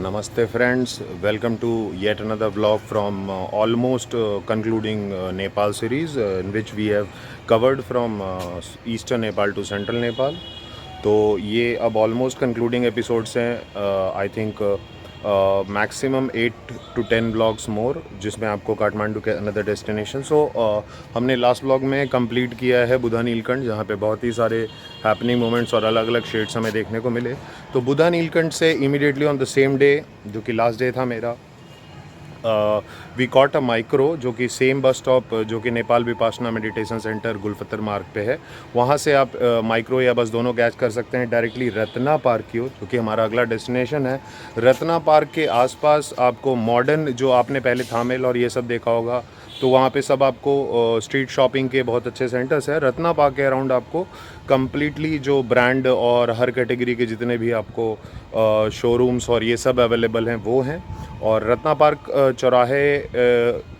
Namaste friends, welcome to yet another vlog from almost concluding Nepal series in which we have covered from eastern Nepal to central Nepal. तो ये अब almost concluding episodes हैं I think maximum 8 to 10 blogs more जिसमें आपको काठमांडू के another destination हमने last blog में complete किया है बुधा नीलकंठ जहाँ पे बहुत ही सारे हैपनिंग मोमेंट्स और अलग अलग शेड्स हमें देखने को मिले। तो बुधा नीलकंठ से immediately on the same day जो कि लास्ट डे था मेरा वी कॉट अ माइक्रो जो कि सेम बस स्टॉप जो कि नेपाल विपासना मेडिटेशन सेंटर गुलफतर मार्ग पे है, वहाँ से आप माइक्रो या बस दोनों कैच कर सकते हैं डायरेक्टली रत्ना पार्क की ओर, जो कि हमारा अगला डेस्टिनेशन है। रत्ना पार्क के आसपास आपको मॉडर्न जो आपने पहले थामेल और ये सब देखा होगा, तो वहाँ पे सब आपको स्ट्रीट शॉपिंग के बहुत अच्छे सेंटर्स हैं। रत्ना पार्क के अराउंड आपको कम्प्लीटली जो ब्रांड और हर कैटेगरी के जितने भी आपको शोरूम्स और ये सब अवेलेबल हैं वो हैं। और रत्ना पार्क चौराहे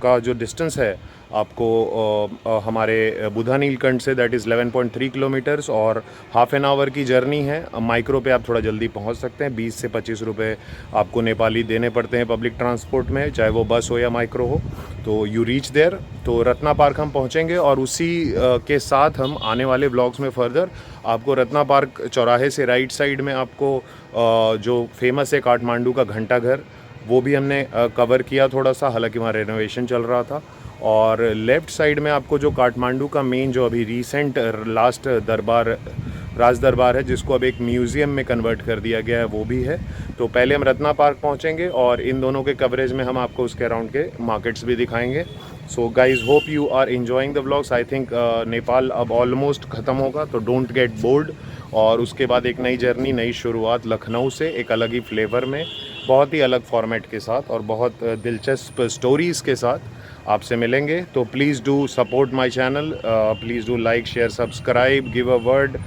का जो डिस्टेंस है आपको हमारे बुधा नीलकंठ से दैट इज़ 11.3 किलोमीटर्स और हाफ एन आवर की जर्नी है। माइक्रो पे आप थोड़ा जल्दी पहुंच सकते हैं, 20 से 25 रुपये आपको नेपाली देने पड़ते हैं पब्लिक ट्रांसपोर्ट में, चाहे वो बस हो या माइक्रो हो। तो यू रीच देयर। तो रत्ना पार्क हम पहुंचेंगे और उसी के साथ हम आने वाले व्लॉग्स में फर्दर आपको रत्ना पार्क चौराहे से राइट साइड में आपको जो फेमस है काठमांडू का घंटा घर, वो भी हमने कवर किया थोड़ा सा, हालांकि वहाँ रेनोवेशन चल रहा था। और लेफ़्ट साइड में आपको जो काठमांडू का मेन जो अभी रिसेंट लास्ट दरबार राज दरबार है जिसको अब एक म्यूज़ियम में कन्वर्ट कर दिया गया है, वो भी है। तो पहले हम रत्ना पार्क पहुंचेंगे और इन दोनों के कवरेज में हम आपको उसके अराउंड के मार्केट्स भी दिखाएंगे। So guys hope you are enjoying the vlogs. I think Nepal अब ऑलमोस्ट ख़त्म होगा, तो डोंट गेट बोर्ड। और उसके बाद एक नई जर्नी, नई शुरुआत लखनऊ से एक अलग ही फ्लेवर में, बहुत ही अलग फॉर्मेट के साथ और बहुत दिलचस्प स्टोरीज़ के साथ आपसे मिलेंगे। तो please do support my channel, please do like share subscribe, give a word,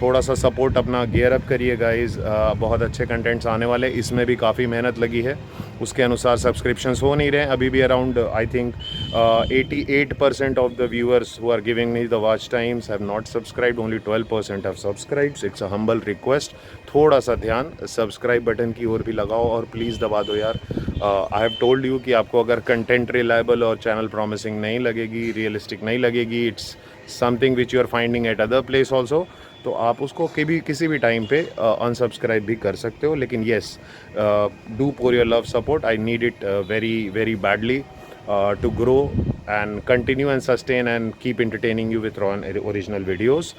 थोड़ा सा सपोर्ट अपना गियर अप करिए गाइज़। बहुत अच्छे कंटेंट्स आने वाले, इसमें भी काफ़ी मेहनत लगी है, उसके अनुसार सब्सक्रिप्शंस हो नहीं रहे अभी भी। Around I think 88% of the viewers who are giving me the watch times have not subscribed, only 12% have subscribed. It's a humble request, थोड़ा सा ध्यान सब्सक्राइब बटन की ओर भी लगाओ और प्लीज़ दबा दो यार। आई हैव टोल्ड यू कि आपको अगर कंटेंट रिलायबल और चैनल प्रॉमिसिंग नहीं लगेगी, रियलिस्टिक नहीं लगेगी, it's something which you are finding at other place also, तो आप उसको किसी भी टाइम पे अनसब्सक्राइब भी कर सकते हो। लेकिन yes, do pour your love support, I need it very very badly to grow and continue and sustain and keep entertaining you with raw and original videos.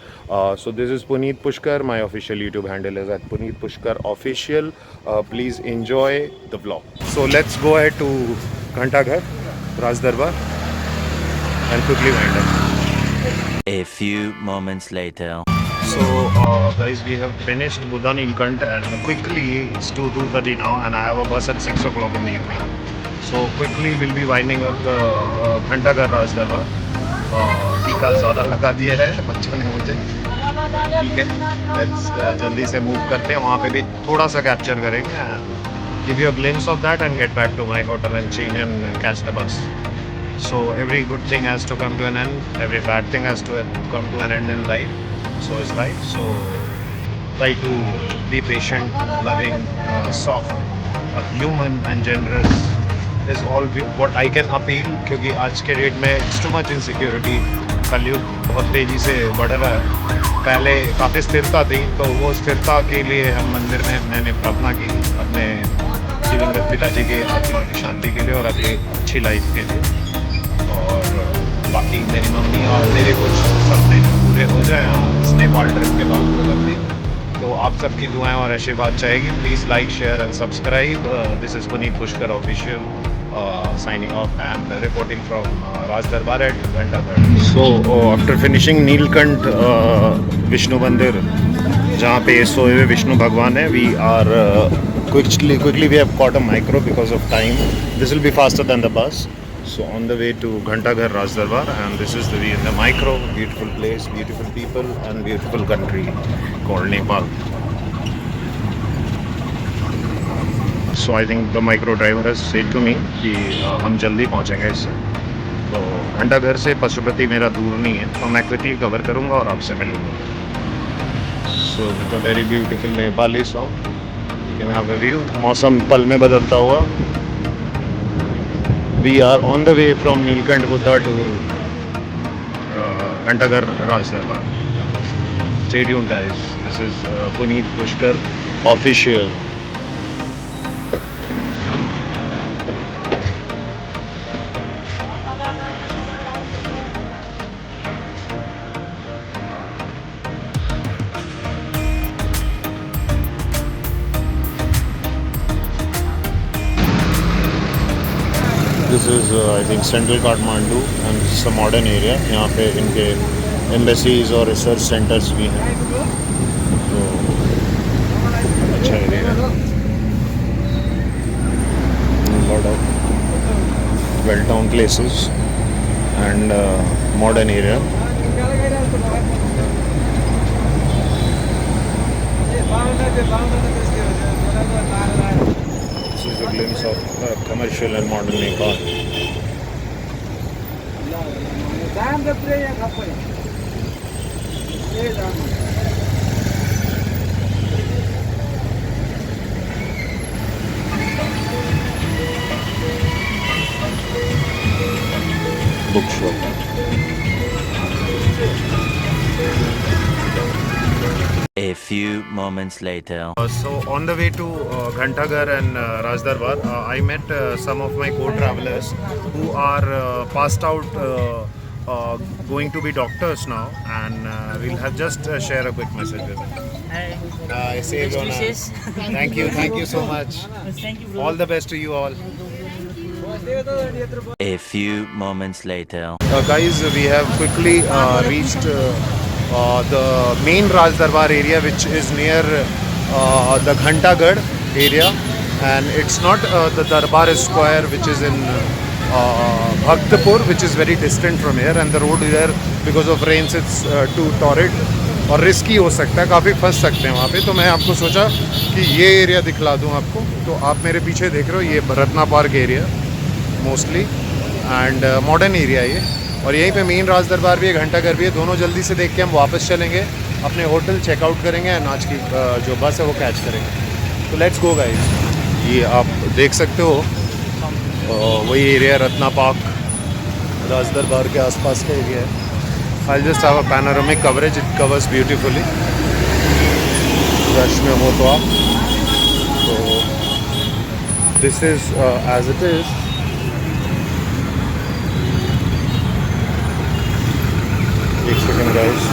So this is Puneet Pushkar. My official YouTube handle is at Puneet Pushkar Official. Please enjoy the vlog. So let's go ahead to Ghanta Ghar, Raj Darbar, and quickly wind up. A few moments later. So guys, we have finished Buddha Neelkant and quickly it's 2:30 now and I have a bus at 6 o'clock in the evening. So quickly we'll be winding up the Ghanta Ghar Raj Darbar. टीका ज़्यादा लगा दिया है बच्चों ने मुझे, ठीक है। लेट्स जल्दी से मूव करते हैं, वहाँ पे भी थोड़ा सा कैप्चर करेंगे, give you a glimpse of that and get back to my hotel and change and catch the bus. So every good thing has to come to an end, every bad thing has to come to an end in life. So is life. So try to be patient, loving, soft, human and generous is all what I can appeal, क्योंकि आज के date में it's too much insecurity, कलयुग बहुत तेज़ी से बढ़ रहा है। पहले काफ़ी स्थिरता थी, तो वो स्थिरता के लिए हम मंदिर में मैंने प्रार्थना की अपने जीवन में पिताजी के आत्मा की शांति के लिए और अपनी अच्छी लाइफ के लिए। और बाकी मेरी मम्मी और मेरे कुछ सपने पूरे हो जाए इस नेपाल ट्रिप के बाद, तो आप सबकी दुआएं और आशीर्वाद चाहेगी। Please like share and subscribe. This is Puneet Pushkar official signing off and reporting from Raj Darbar at Ghanta Ghar. So after finishing Neelkant Vishnu Mandir, जहाँ पे सोए हुए विष्णु भगवान है, we are quickly we have caught a micro because of time. This will be faster than the bus. So on the way to Ghanta Ghar Raj Darbar, and this is the micro. Beautiful place, beautiful people, and beautiful country called Nepal. So I think the micro driver has said to me कि हम जल्दी पहुंचेंगे इससे। तो घंटा घर से पशुपति मेरा दूर नहीं है, तो मैं क्विकली कवर करूंगा और आपसे मिलूंगा। So with a very beautiful Nepali song, यहाँ पे व्यू, मौसम पल में बदलता हुआ. We are on the way from Nilkant Buddha to Ghantaghar Rajdarbar. Stay tuned, guys. This is Puneet Pushkar official. This is I think central Kathmandu and this is a modern area. यहाँ पे इनके embassies और research centers भी हैं. तो अच्छा area है. Lot of well-known places and modern area. This is a glimpse of commercial and modern Nepal. Bookshop. A few moments later. So on the way to Ghantaghar and Rajdarbar, I met some of my co-travelers who are passed out, going to be doctors now, and we'll have just share a quick message with them. Hi. Say Best wishes. Thank you so much. Thank you, bro. All the best to you all. A few moments later. Guys, we have quickly reached the main Rajdarbar area, which is near the Ghantaghar area, and it's not the Darbar Square, which is in Bhaktapur, which is very distant from here, and the road here because of rains it's too torrid और risky हो सकता है, काफ़ी फंस सकते हैं वहाँ पे. तो मैं आपको सोचा कि ये एरिया दिखला दूँ आपको. तो आप मेरे पीछे देख रहे हो, ये Ratna park area mostly and modern area ये, और यहीं पे मेन राज दरबार भी है, घंटाघर भी है. दोनों जल्दी से देख के हम वापस चलेंगे, अपने होटल चेकआउट करेंगे एंड आज की जो बस है वो कैच करेंगे. तो लेट्स गो गाइस. ये आप देख सकते हो वही एरिया रत्ना पार्क, राज दरबार के आसपास का एरिया है. I just have a panoramic coverage, it covers beautifully. Rush में हो तो आप, तो this is as it is. एक second guys.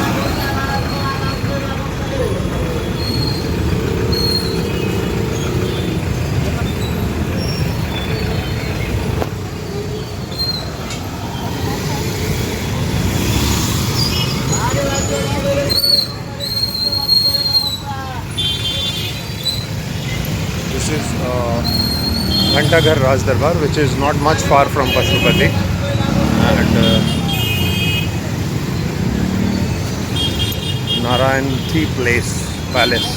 This is Ghantaghar Raj Darbar, which is not much far from Pashupati, and Narayanthi Palace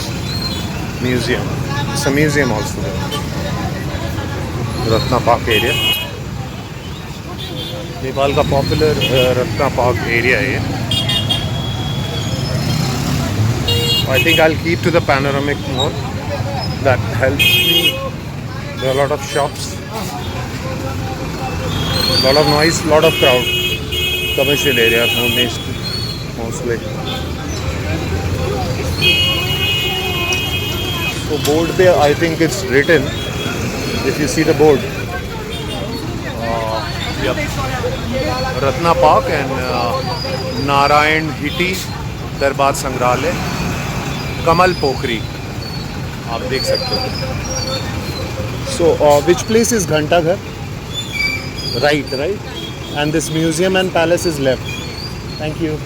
Museum. It's a museum also there. Ratna Park area. Nepal का popular Ratna park area है ये. I think I'll keep to the panoramic more. That helps me. There are a lot of shops, lot of noise, lot of crowd. Commercial area mostly. So board पे I think it's written, if you see the board, yep, Ratna Park and Narayan Hitti Darbar Sangrahalay, Kamal Pokhri. आप देख सकते हो. So which place is Ghantaghar? Right, and this museum and palace is left. Thank you.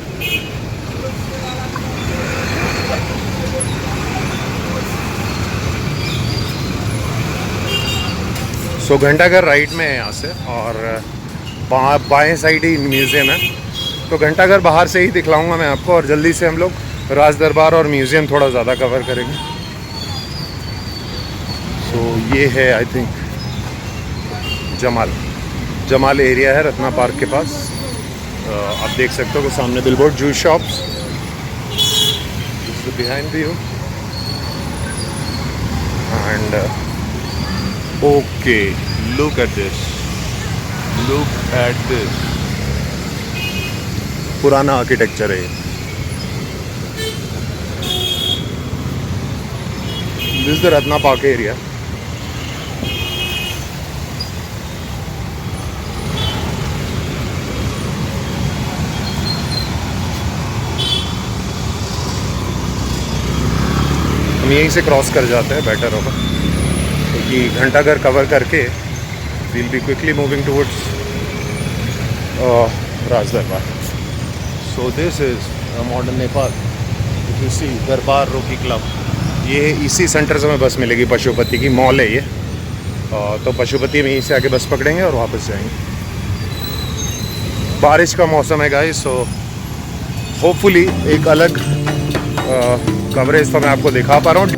So Ghantaghar right में है यहाँ से, और बाएं साइड ही म्यूज़ियम है. तो घंटाघर बाहर से ही दिखलाऊंगा मैं आपको, और जल्दी से हम लोग राज दरबार और म्यूज़ियम थोड़ा ज़्यादा कवर करेंगे. तो ये है आई थिंक जमाल एरिया है रत्ना पार्क के पास. आप देख सकते हो कि सामने billboard juice shops. This is behind view and okay, look at this. Look at this. पुराना आर्किटेक्चर है. This is the Ratna Park area. हम यहीं से क्रॉस कर जाते हैं, बेटर होगा क्योंकि घंटाघर कवर करके will be quickly moving towards Raj Darbar. So this is modern Nepal. If you see Darbar rocky club, ये इसी सेंटर से हमें बस मिलेगी. पशुपति की मॉल है ये, तो पशुपति में यहीं से आके बस पकड़ेंगे और वापस जाएंगे. बारिश का मौसम है गाइस, सो होपफुली एक अलग कवरेज तो मैं आपको दिखा पा रहा हूँ.